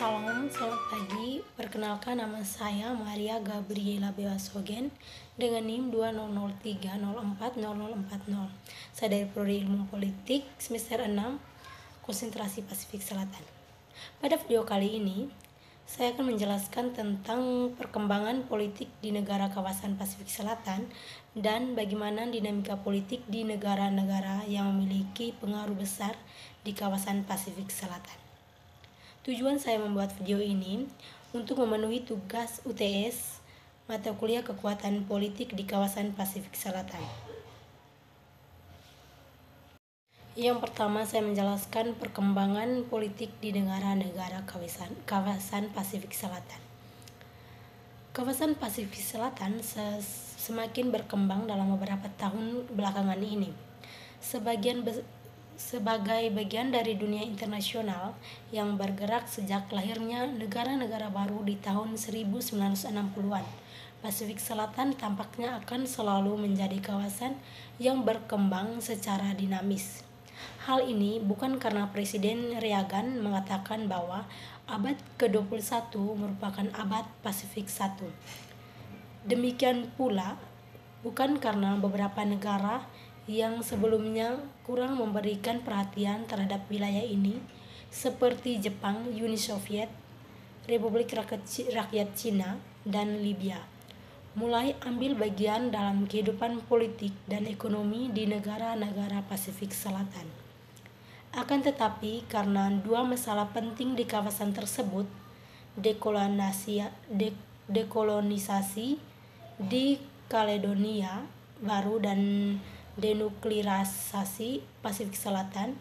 Salam, selamat pagi. Perkenalkan, nama saya Maria Gabriela Bewasogen dengan NIM 2003040040. Saya dari Prodi Ilmu Politik semester 6, konsentrasi Pasifik Selatan. Pada video kali ini, saya akan menjelaskan tentang perkembangan politik di negara kawasan Pasifik Selatan dan bagaimana dinamika politik di negara-negara yang memiliki pengaruh besar di kawasan Pasifik Selatan. Tujuan saya membuat video ini untuk memenuhi tugas UTS mata kuliah kekuatan politik di kawasan Pasifik Selatan. Yang pertama, saya menjelaskan perkembangan politik di negara-negara kawasan Pasifik Selatan. Kawasan Pasifik Selatan semakin berkembang dalam beberapa tahun belakangan ini. Sebagai bagian dari dunia internasional yang bergerak sejak lahirnya negara-negara baru di tahun 1960-an, Pasifik Selatan tampaknya akan selalu menjadi kawasan yang berkembang secara dinamis. Hal ini bukan karena Presiden Reagan mengatakan bahwa abad ke-21 merupakan abad Pasifik I. Demikian pula bukan karena beberapa negara yang sebelumnya kurang memberikan perhatian terhadap wilayah ini, seperti Jepang, Uni Soviet, Republik Rakyat Cina, dan Libya, mulai ambil bagian dalam kehidupan politik dan ekonomi di negara-negara Pasifik Selatan. Akan tetapi, karena dua masalah penting di kawasan tersebut, dekolonisasi di Kaledonia Baru dan denuklearisasi Pasifik Selatan,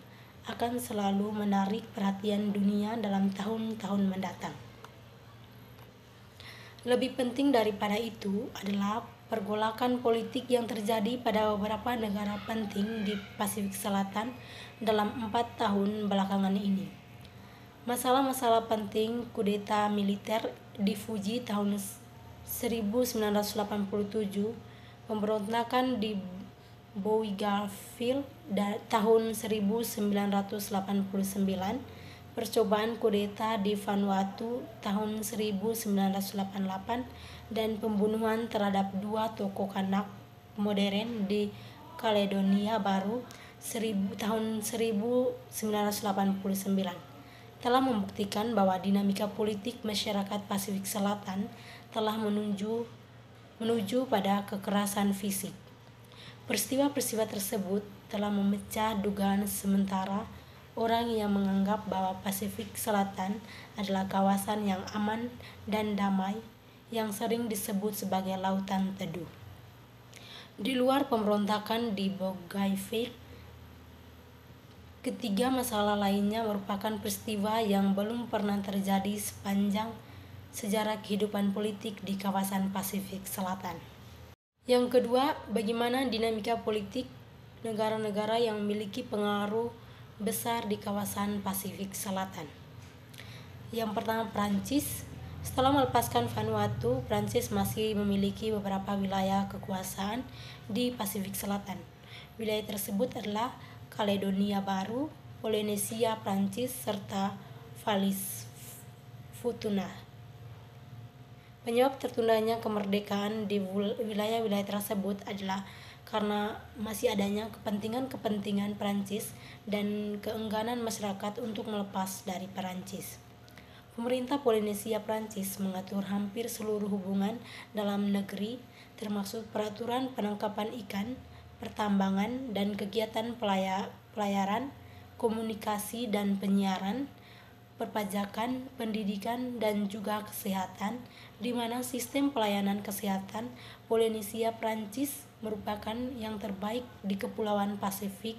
akan selalu menarik perhatian dunia dalam tahun-tahun mendatang. Lebih penting daripada itu adalah pergolakan politik yang terjadi pada beberapa negara penting di Pasifik Selatan dalam 4 tahun belakangan ini. Masalah-masalah penting kudeta militer di Fuji tahun 1987, pemberontakan di Bougainville tahun 1989, percobaan kudeta di Vanuatu tahun 1988, dan pembunuhan terhadap dua tokoh kanak modern di Kaledonia Baru tahun 1989 telah membuktikan bahwa dinamika politik masyarakat Pasifik Selatan telah menuju pada kekerasan fisik. Peristiwa-peristiwa tersebut telah memecah dugaan sementara orang yang menganggap bahwa Pasifik Selatan adalah kawasan yang aman dan damai yang sering disebut sebagai lautan teduh. Di luar pemberontakan di Bougainville, ketiga masalah lainnya merupakan peristiwa yang belum pernah terjadi sepanjang sejarah kehidupan politik di kawasan Pasifik Selatan. Yang kedua, bagaimana dinamika politik negara-negara yang memiliki pengaruh besar di kawasan Pasifik Selatan. Yang pertama, Prancis. Setelah melepaskan Vanuatu, Prancis masih memiliki beberapa wilayah kekuasaan di Pasifik Selatan. Wilayah tersebut adalah Kaledonia Baru, Polinesia Prancis, serta Wallis Futuna. Penyebab tertundanya kemerdekaan di wilayah-wilayah tersebut adalah karena masih adanya kepentingan Prancis dan keengganan masyarakat untuk melepas dari Prancis. Pemerintah Polinesia Prancis mengatur hampir seluruh hubungan dalam negeri, termasuk peraturan penangkapan ikan, pertambangan, dan kegiatan pelayaran, komunikasi dan penyiaran, perpajakan, pendidikan, dan juga kesehatan, di mana sistem pelayanan kesehatan Polinesia Prancis merupakan yang terbaik di Kepulauan Pasifik,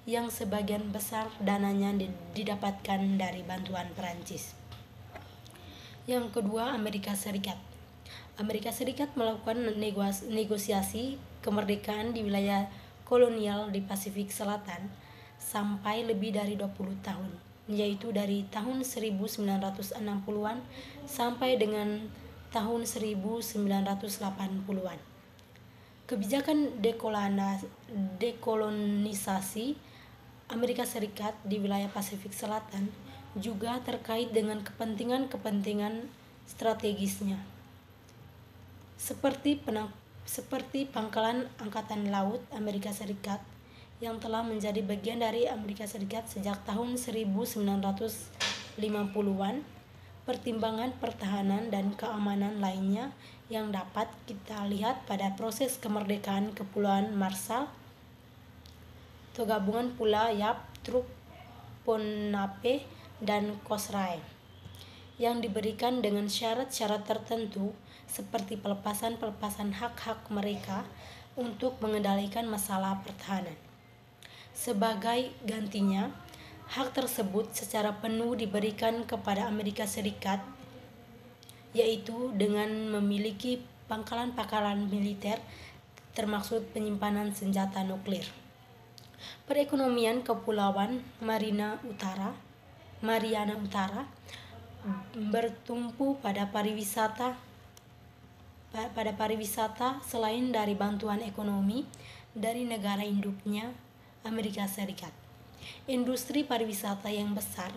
yang sebagian besar dananya didapatkan dari bantuan Prancis. Yang kedua, Amerika Serikat. Amerika Serikat melakukan negosiasi kemerdekaan di wilayah kolonial di Pasifik Selatan sampai lebih dari 20 tahun, yaitu dari tahun 1960-an sampai dengan tahun 1980-an. Kebijakan dekolonisasi Amerika Serikat di wilayah Pasifik Selatan juga terkait dengan kepentingan-kepentingan strategisnya, seperti Pangkalan Angkatan Laut Amerika Serikat yang telah menjadi bagian dari Amerika Serikat sejak tahun 1950-an, pertimbangan pertahanan dan keamanan lainnya yang dapat kita lihat pada proses kemerdekaan Kepulauan Marshall atau gabungan Pulau Yap, Truk, Ponape, dan Kosrae yang diberikan dengan syarat-syarat tertentu seperti pelepasan hak-hak mereka untuk mengendalikan masalah pertahanan. Sebagai gantinya, hak tersebut secara penuh diberikan kepada Amerika Serikat, yaitu dengan memiliki pangkalan-pangkalan militer termasuk penyimpanan senjata nuklir. Perekonomian Kepulauan Mariana Utara bertumpu pada pariwisata selain dari bantuan ekonomi dari negara induknya Amerika Serikat. Industri pariwisata yang besar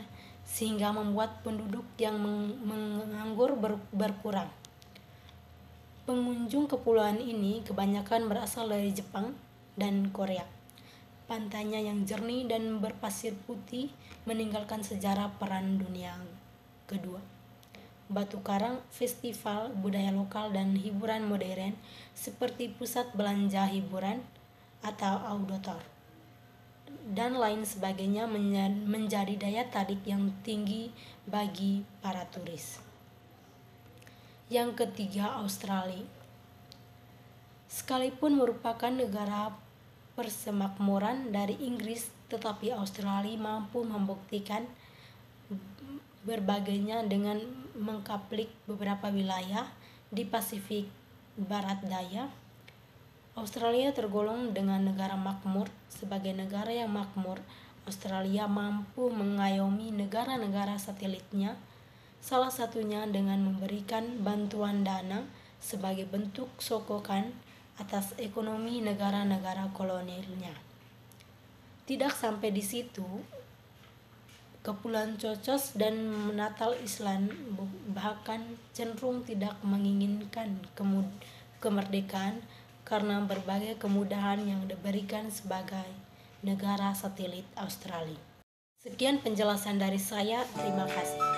sehingga membuat penduduk yang menganggur berkurang. Pengunjung kepulauan ini kebanyakan berasal dari Jepang dan Korea. Pantainya yang jernih dan berpasir putih meninggalkan sejarah Perang Dunia Kedua. Batu karang, festival budaya lokal dan hiburan modern seperti pusat belanja hiburan atau outdoor dan lain sebagainya menjadi daya tarik yang tinggi bagi para turis. Yang ketiga, Australia. Sekalipun merupakan negara persemakmuran dari Inggris, tetapi Australia mampu membuktikan berbagainya dengan mengkaplik beberapa wilayah di Pasifik Barat Daya. Australia tergolong dengan negara makmur. Sebagai negara yang makmur, Australia mampu mengayomi negara-negara satelitnya, salah satunya dengan memberikan bantuan dana sebagai bentuk sokongan atas ekonomi negara-negara kolonialnya. Tidak sampai di situ, Kepulauan Cocos dan Natal Island bahkan cenderung tidak menginginkan kemerdekaan karena berbagai kemudahan yang diberikan sebagai negara satelit Australia. Sekian penjelasan dari saya, terima kasih.